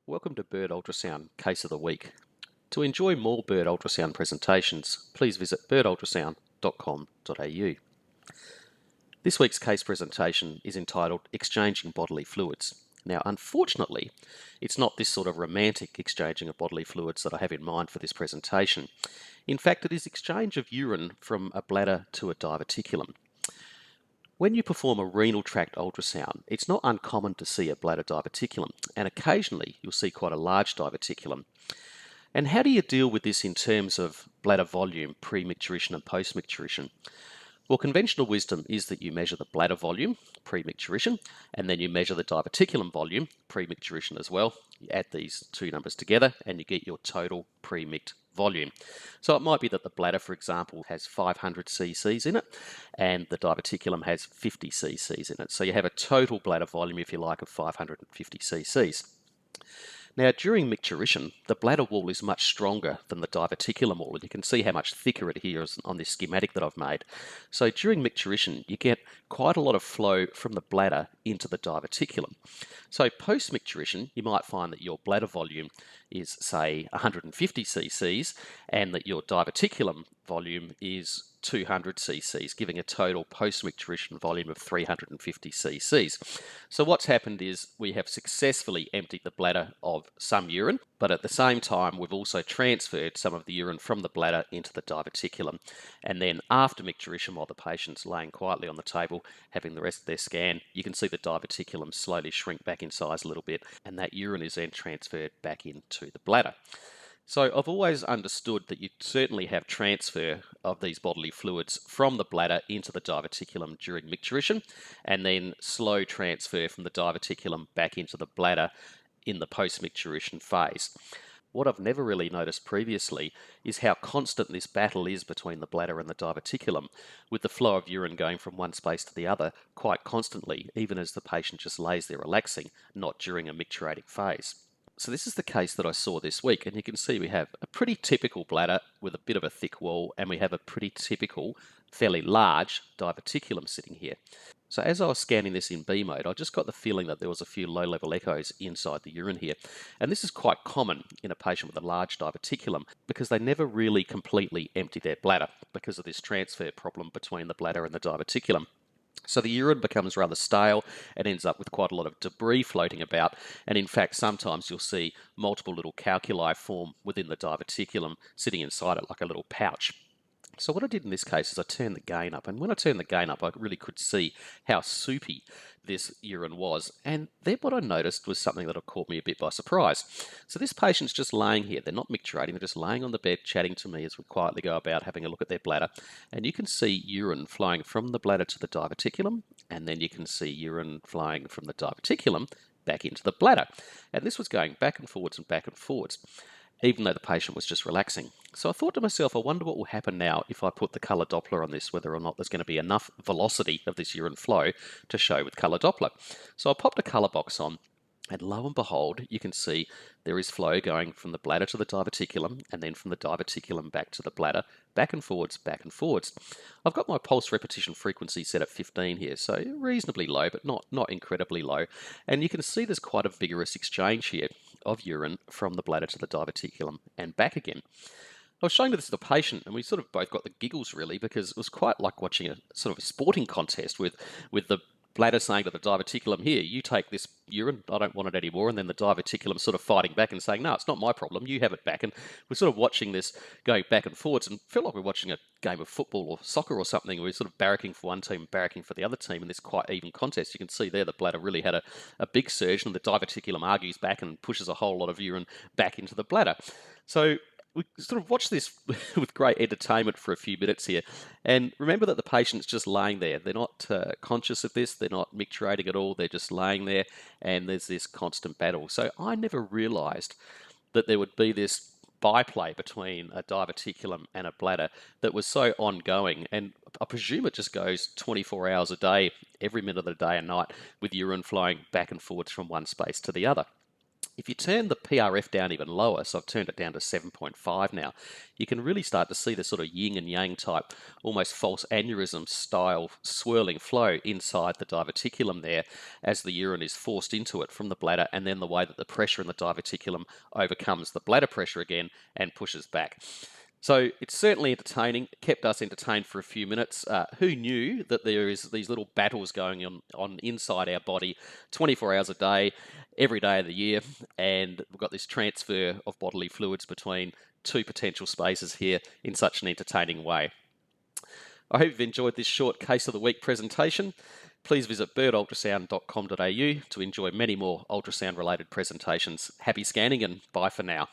Welcome to Bird Ultrasound Case of the Week. To enjoy more bird ultrasound presentations, please visit birdultrasound.com.au. This week's case presentation is entitled Exchanging Bodily Fluids. Now, unfortunately, it's not this sort of romantic exchanging of bodily fluids that I have in mind for this presentation. In fact, it is exchange of urine from a bladder to a diverticulum. When you perform a renal tract ultrasound, it's not uncommon to see a bladder diverticulum, and occasionally you'll see quite a large diverticulum. And how do you deal with this in terms of bladder volume, pre-micturition and post-micturition? Well, conventional wisdom is that you measure the bladder volume, pre-micturition, and then you measure the diverticulum volume, pre-micturition as well. You add these two numbers together and you get your total pre-mict volume. So it might be that the bladder, for example, has 500 cc's in it and the diverticulum has 50 cc's in it. So you have a total bladder volume, if you like, of 550 cc's. Now, during micturition, the bladder wall is much stronger than the diverticulum wall, and you can see how much thicker it here is on this schematic that I've made. So during micturition, you get quite a lot of flow from the bladder into the diverticulum. So post-micturition, you might find that your bladder volume is, say, 150 cc's, and that your diverticulum volume is 200 cc's, giving a total post-micturition volume of 350 cc's. So what's happened is we have successfully emptied the bladder of some urine, but at the same time we've also transferred some of the urine from the bladder into the diverticulum. And then after micturition, while the patient's laying quietly on the table having the rest of their scan, you can see the diverticulum slowly shrink back in size a little bit, and that urine is then transferred back into the bladder. So I've always understood that you certainly have transfer of these bodily fluids from the bladder into the diverticulum during micturition, and then slow transfer from the diverticulum back into the bladder in the post-micturition phase. What I've never really noticed previously is how constant this battle is between the bladder and the diverticulum, with the flow of urine going from one space to the other quite constantly, even as the patient just lays there relaxing, not during a micturating phase. So this is the case that I saw this week, and you can see we have a pretty typical bladder with a bit of a thick wall, and we have a pretty typical, fairly large diverticulum sitting here. So as I was scanning this in B mode, I just got the feeling that there was a few low-level echoes inside the urine here. And this is quite common in a patient with a large diverticulum because they never really completely empty their bladder because of this transfer problem between the bladder and the diverticulum. So the urine becomes rather stale and ends up with quite a lot of debris floating about. And in fact, sometimes you'll see multiple little calculi form within the diverticulum sitting inside it like a little pouch. So what I did in this case is I turned the gain up, and when I turned the gain up, I really could see how soupy this urine was. And then what I noticed was something that caught me a bit by surprise. So this patient's just laying here. They're not micturating. They're just laying on the bed chatting to me as we quietly go about having a look at their bladder. And you can see urine flowing from the bladder to the diverticulum, and then you can see urine flowing from the diverticulum back into the bladder. And this was going back and forwards and back and forwards, even though the patient was just relaxing. So I thought to myself, I wonder what will happen now if I put the colour Doppler on this, whether or not there's going to be enough velocity of this urine flow to show with colour Doppler. So I popped a colour box on, and lo and behold, you can see there is flow going from the bladder to the diverticulum, and then from the diverticulum back to the bladder, back and forwards, back and forwards. I've got my pulse repetition frequency set at 15 here, so reasonably low, but not incredibly low. And you can see there's quite a vigorous exchange here of urine from the bladder to the diverticulum and back again. I was showing this to the patient, and we sort of both got the giggles really, because it was quite like watching a sort of a sporting contest with the bladder saying to the diverticulum, here, you take this urine, I don't want it anymore, and then the diverticulum sort of fighting back and saying, no, it's not my problem, you have it back. And we're sort of watching this going back and forwards and feel like we're watching a game of football or soccer or something. We're sort of barracking for one team, barracking for the other team in this quite even contest. You can see there the bladder really had a big surge, and the diverticulum argues back and pushes a whole lot of urine back into the bladder. So we sort of watched this with great entertainment for a few minutes here. And remember that the patient's just laying there. They're not conscious of this. They're not micturating at all. They're just laying there, and there's this constant battle. So I never realised that there would be this byplay between a diverticulum and a bladder that was so ongoing. And I presume it just goes 24 hours a day, every minute of the day and night, with urine flowing back and forwards from one space to the other. If you turn the PRF down even lower, so I've turned it down to 7.5 now, you can really start to see the sort of yin and yang type, almost false aneurysm style swirling flow inside the diverticulum there as the urine is forced into it from the bladder, and then the way that the pressure in the diverticulum overcomes the bladder pressure again and pushes back. So it's certainly entertaining. It kept us entertained for a few minutes. Who knew that there is these little battles going on inside our body 24 hours a day, every day of the year, and we've got this transfer of bodily fluids between two potential spaces here in such an entertaining way. I hope you've enjoyed this short Case of the Week presentation. Please visit birdultrasound.com.au to enjoy many more ultrasound related presentations. Happy scanning and bye for now.